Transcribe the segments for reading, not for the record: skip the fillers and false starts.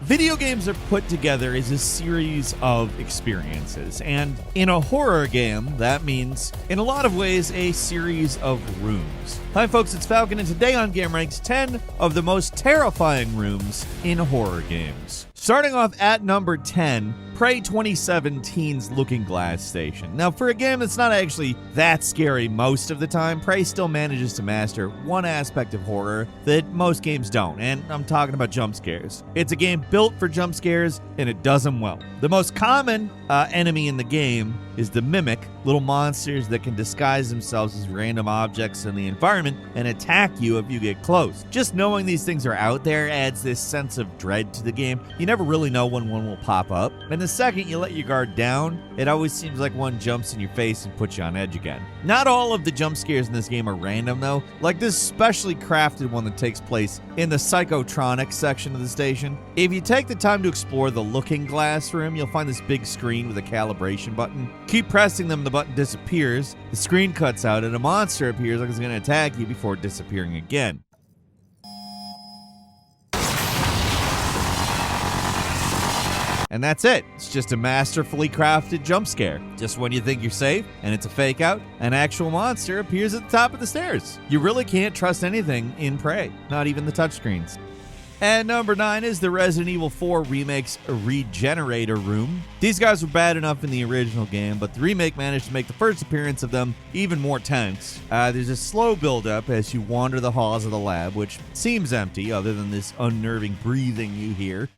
Video games are put together as a series of experiences, and in a horror game, that means, in a lot of ways, a series of rooms. Hi folks, it's Falcon, and today on gameranx, 10 of the most terrifying rooms in horror games. Starting off at number 10, Prey 2017's Looking Glass Station. Now, for a game that's not actually that scary most of the time, Prey still manages to master one aspect of horror that most games don't, and I'm talking about jump scares. It's a game built for jump scares, and it does them well. The most common enemy in the game is the Mimic, little monsters that can disguise themselves as random objects in the environment and attack you if you get close. Just knowing these things are out there adds this sense of dread to the game. You never really know when one will pop up, and the second you let your guard down, it always seems like one jumps in your face and puts you on edge again. Not all of the jump scares in this game are random though, like this specially crafted one that takes place in the psychotronics section of the station. If you take the time to explore the Looking Glass room, you'll find this big screen with a calibration button. Keep pressing them, the button disappears, the screen cuts out, and a monster appears like it's going to attack you before disappearing again. And that's it. It's just a masterfully crafted jump scare. Just when you think you're safe and it's a fake out, an actual monster appears at the top of the stairs. You really can't trust anything in Prey, not even the touchscreens. And number 9 is the Resident Evil 4 Remake's Regenerator Room. These guys were bad enough in the original game, but the remake managed to make the first appearance of them even more tense. There's a slow build-up as you wander the halls of the lab, which seems empty other than this unnerving breathing you hear.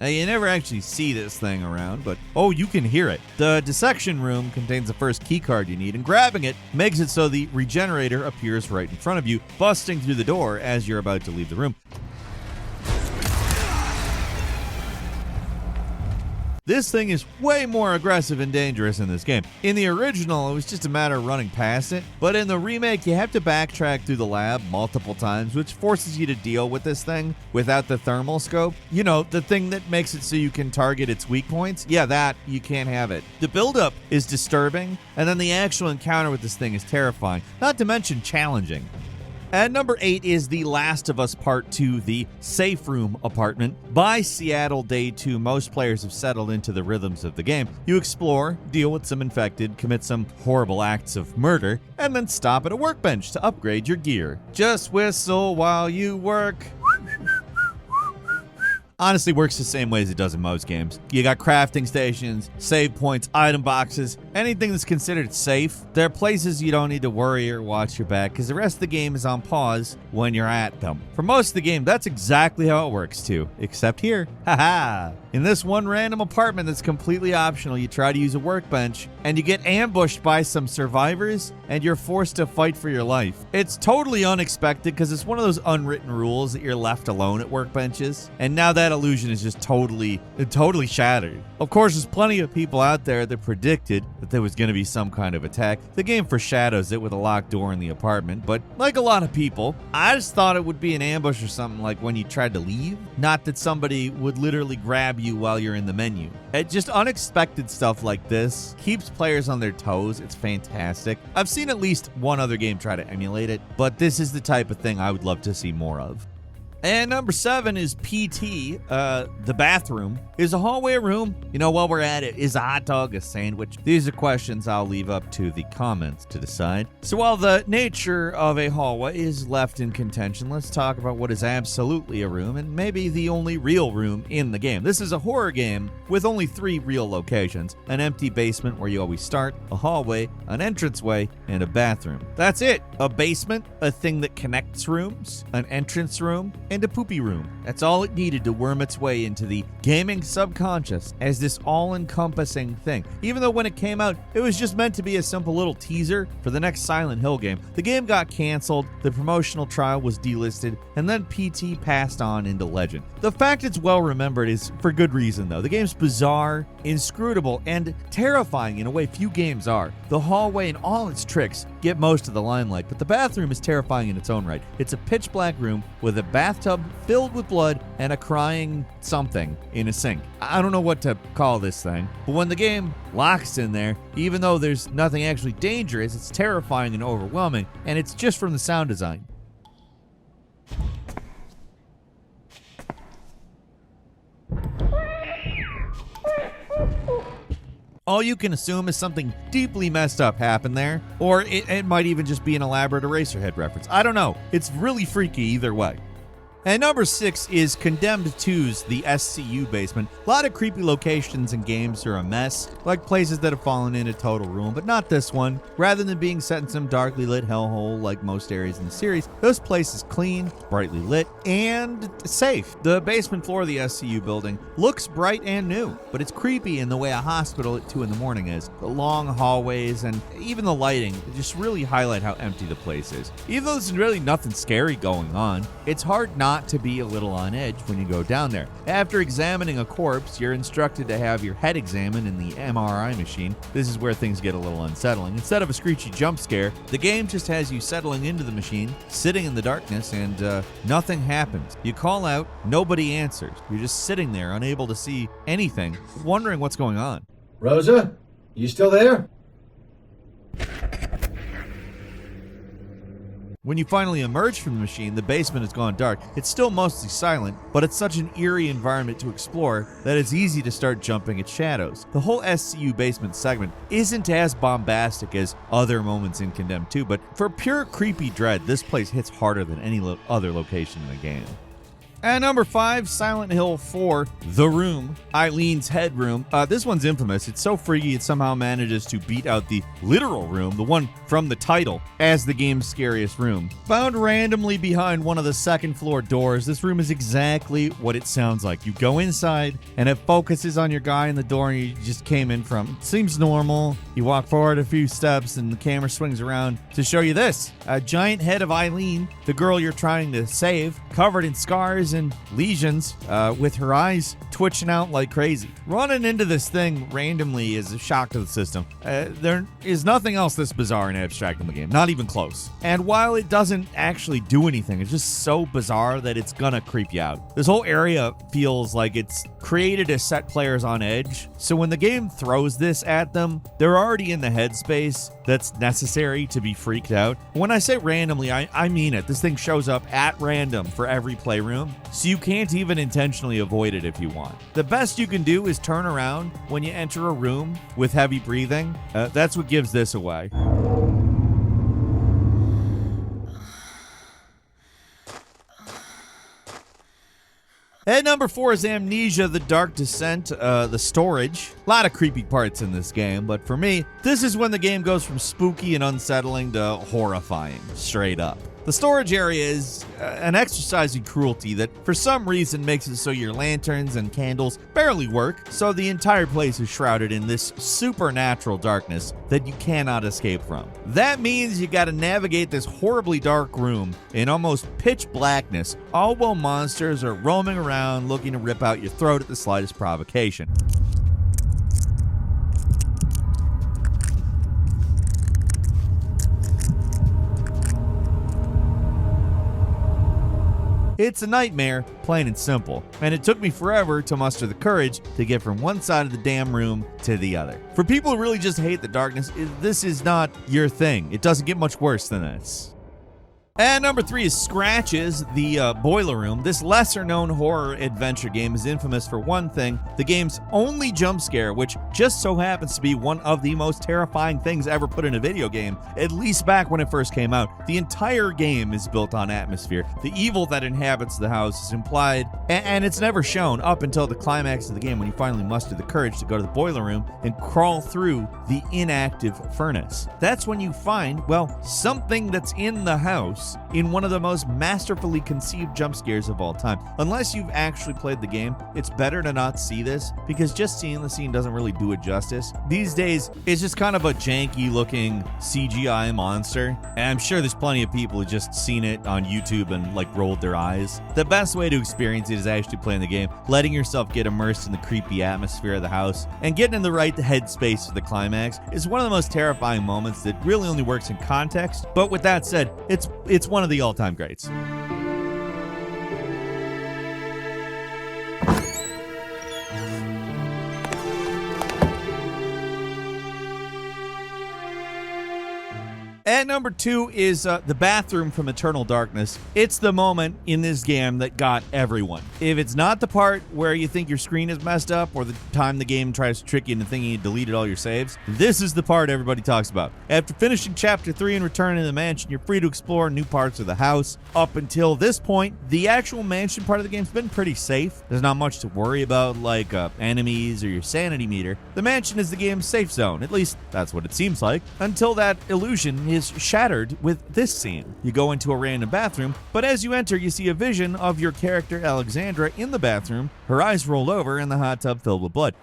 Now, you never actually see this thing around, but oh, you can hear it. The dissection room contains the first keycard you need, and grabbing it makes it so the regenerator appears right in front of you, busting through the door as you're about to leave the room. This thing is way more aggressive and dangerous in this game. In the original, it was just a matter of running past it, but in the remake, you have to backtrack through the lab multiple times, which forces you to deal with this thing without the thermal scope. You know, the thing that makes it so you can target its weak points? Yeah, that, you can't have it. The buildup is disturbing, and then the actual encounter with this thing is terrifying, not to mention challenging. At number 8 is The Last of Us Part 2, the Safe Room Apartment. By Seattle Day 2, most players have settled into the rhythms of the game. You explore, deal with some infected, commit some horrible acts of murder, and then stop at a workbench to upgrade your gear. Just whistle while you work. Honestly works the same way as it does in most games. You got crafting stations, save points, item boxes, anything that's considered safe. There are places you don't need to worry or watch your back because the rest of the game is on pause when you're at them. For most of the game, that's exactly how it works too, except here. Haha! In this one random apartment that's completely optional, you try to use a workbench and you get ambushed by some survivors and you're forced to fight for your life. It's totally unexpected because it's one of those unwritten rules that you're left alone at workbenches, and now that illusion is just totally shattered. Of course, there's plenty of people out there that predicted that there was going to be some kind of attack. The game foreshadows it with a locked door in the apartment, but like a lot of people, I just thought it would be an ambush or something like when you tried to leave, not that somebody would literally grab you while you're in the menu. Just unexpected stuff like this keeps players on their toes. It's fantastic. I've seen at least one other game try to emulate it, but this is the type of thing I would love to see more of. And number 7 is PT. The bathroom. Is a hallway a room? You know, while we're at it, is a hot dog a sandwich? These are questions I'll leave up to the comments to decide. So while the nature of a hallway is left in contention, let's talk about what is absolutely a room and maybe the only real room in the game. This is a horror game with only 3 real locations: an empty basement where you always start, a hallway, an entranceway, and a bathroom. That's it. A basement, a thing that connects rooms, an entrance room, and a poopy room. That's all it needed to worm its way into the gaming subconscious as this all-encompassing thing. Even though when it came out, it was just meant to be a simple little teaser for the next Silent Hill game. The game got canceled, the promotional trial was delisted, and then PT passed on into legend. The fact it's well remembered is for good reason though. The game's bizarre, inscrutable, and terrifying in a way few games are. The hallway and all its tricks get most of the limelight, but the bathroom is terrifying in its own right. It's a pitch black room with a bathtub bathtub filled with blood and a crying something in a sink. I don't know what to call this thing, but when the game locks in there, even though there's nothing actually dangerous, it's terrifying and overwhelming, and it's just from the sound design. All you can assume is something deeply messed up happened there, or it might even just be an elaborate Eraserhead reference. I don't know. It's really freaky either way. And number 6 is Condemned 2's The SCU Basement. A lot of creepy locations and games are a mess, like places that have fallen into total ruin, but not this one. Rather than being set in some darkly lit hellhole like most areas in the series, this place is clean, brightly lit, and safe. The basement floor of the SCU building looks bright and new, but it's creepy in the way a hospital at 2 in the morning is. The long hallways and even the lighting just really highlight how empty the place is. Even though there's really nothing scary going on, it's hard not to be a little on edge when you go down there. After examining a corpse, you're instructed to have your head examined in the MRI machine. This is where things get a little unsettling. Instead of a screechy jump scare, the game just has you settling into the machine, sitting in the darkness, and nothing happens. You call out, nobody answers. You're just sitting there, unable to see anything, wondering what's going on. Rosa, you still there? When you finally emerge from the machine, the basement has gone dark. It's still mostly silent, but it's such an eerie environment to explore that it's easy to start jumping at shadows. The whole SCU basement segment isn't as bombastic as other moments in Condemned 2, but for pure creepy dread, this place hits harder than any other location in the game. At number 5, Silent Hill 4, The Room, Eileen's Head Room. This one's infamous. It's so freaky it somehow manages to beat out the literal room, the one from the title, as the game's scariest room. Found randomly behind one of the second floor doors, this room is exactly what it sounds like. You go inside, and it focuses on your guy in the door you just came in from. It seems normal. You walk forward a few steps, and the camera swings around to show you this. A giant head of Eileen, the girl you're trying to save, covered in scars and lesions, with her eyes twitching out like crazy. Running into this thing randomly is a shock to the system. There is nothing else this bizarre and abstract in the game, not even close. And while it doesn't actually do anything, it's just so bizarre that it's gonna creep you out. This whole area feels like it's created to set players on edge, so when the game throws this at them, they're already in the headspace that's necessary to be freaked out. When I say randomly, I mean it. This thing shows up at random for every playroom, so you can't even intentionally avoid it if you want. The best you can do is turn around when you enter a room with heavy breathing. That's what gives this away. At number 4 is Amnesia: The Dark Descent, The Storage. A lot of creepy parts in this game, but for me, this is when the game goes from spooky and unsettling to horrifying, straight up. The storage area is an exercise in cruelty that for some reason makes it so your lanterns and candles barely work, so the entire place is shrouded in this supernatural darkness that you cannot escape from. That means you gotta navigate this horribly dark room in almost pitch blackness, all while monsters are roaming around looking to rip out your throat at the slightest provocation. It's a nightmare, plain and simple, and it took me forever to muster the courage to get from one side of the damn room to the other. For people who really just hate the darkness, this is not your thing. It doesn't get much worse than this. And number 3 is Scratches, the Boiler Room. This lesser-known horror adventure game is infamous for one thing, the game's only jump scare, which just so happens to be one of the most terrifying things ever put in a video game, at least back when it first came out. The entire game is built on atmosphere. The evil that inhabits the house is implied, and it's never shown up until the climax of the game when you finally muster the courage to go to the boiler room and crawl through the inactive furnace. That's when you find, well, something that's in the house in one of the most masterfully conceived jump scares of all time. Unless you've actually played the game, it's better to not see this, because just seeing the scene doesn't really do it justice. These days, it's just kind of a janky looking CGI monster, and I'm sure there's plenty of people who just seen it on YouTube and like rolled their eyes. The best way to experience it is actually playing the game, letting yourself get immersed in the creepy atmosphere of the house, and getting in the right headspace for the climax is one of the most terrifying moments that really only works in context. But with that said, it's one of the all-time greats. At number 2 is the bathroom from Eternal Darkness. It's the moment in this game that got everyone. If it's not the part where you think your screen is messed up or the time the game tries to trick you into thinking you deleted all your saves, this is the part everybody talks about. After finishing Chapter 3 and returning to the mansion, you're free to explore new parts of the house. Up until this point, the actual mansion part of the game's been pretty safe. There's not much to worry about like enemies or your sanity meter. The mansion is the game's safe zone, at least that's what it seems like, until that illusion is shattered with this scene. You go into a random bathroom, but as you enter, you see a vision of your character Alexandra in the bathroom, her eyes rolled over and the hot tub filled with blood.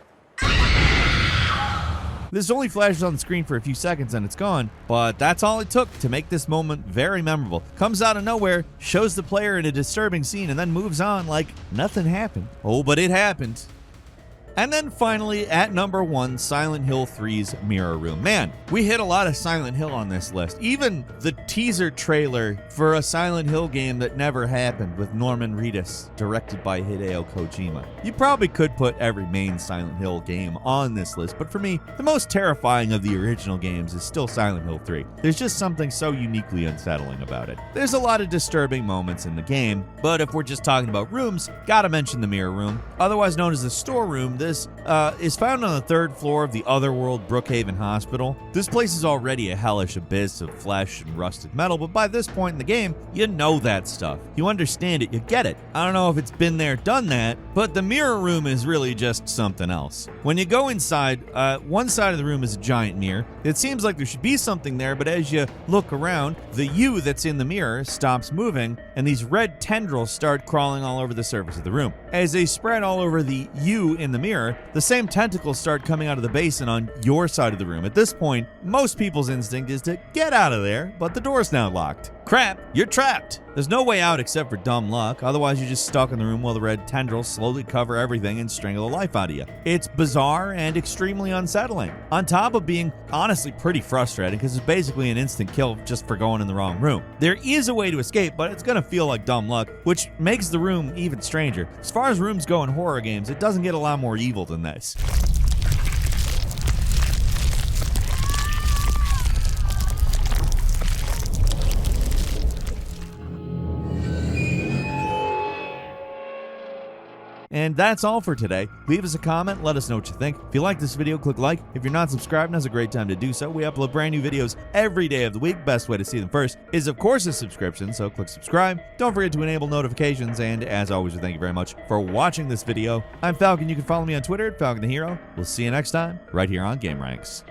This only flashes on the screen for a few seconds and it's gone, but that's all it took to make this moment very memorable. Comes out of nowhere, shows the player in a disturbing scene, and then moves on like nothing happened. Oh, but it happened. And then finally, at number 1, Silent Hill 3's Mirror Room. Man, we hit a lot of Silent Hill on this list. Even the teaser trailer for a Silent Hill game that never happened with Norman Reedus, directed by Hideo Kojima. You probably could put every main Silent Hill game on this list, but for me, the most terrifying of the original games is still Silent Hill 3. There's just something so uniquely unsettling about it. There's a lot of disturbing moments in the game, but if we're just talking about rooms, gotta mention the Mirror Room. Otherwise known as the storeroom, this is found on the 3rd floor of the Otherworld Brookhaven Hospital. This place is already a hellish abyss of flesh and rusted metal, but by this point in the game, you know that stuff. You understand it, you get it. I don't know if it's been there, done that, but the Mirror Room is really just something else. When you go inside, one side of the room is a giant mirror. It seems like there should be something there, but as you look around, the you that's in the mirror stops moving, and these red tendrils start crawling all over the surface of the room. As they spread all over the you in the mirror, the same tentacles start coming out of the basin on your side of the room. At this point, most people's instinct is to get out of there, but the door's now locked. Crap, you're trapped. There's no way out except for dumb luck, otherwise you're just stuck in the room while the red tendrils slowly cover everything and strangle the life out of you. It's bizarre and extremely unsettling, on top of being honestly pretty frustrating because it's basically an instant kill just for going in the wrong room. There is a way to escape, but it's gonna feel like dumb luck, which makes the room even stranger. As far as rooms go in horror games, it doesn't get a lot more evil than this. And that's all for today. Leave us a comment, let us know what you think. If you like this video, click like. If you're not subscribed, now's a great time to do so. We upload brand new videos every day of the week. Best way to see them first is, of course, a subscription, so click subscribe. Don't forget to enable notifications, and as always, we thank you very much for watching this video. I'm Falcon. You can follow me on Twitter at Falcon the Hero. We'll see you next time, right here on gameranx.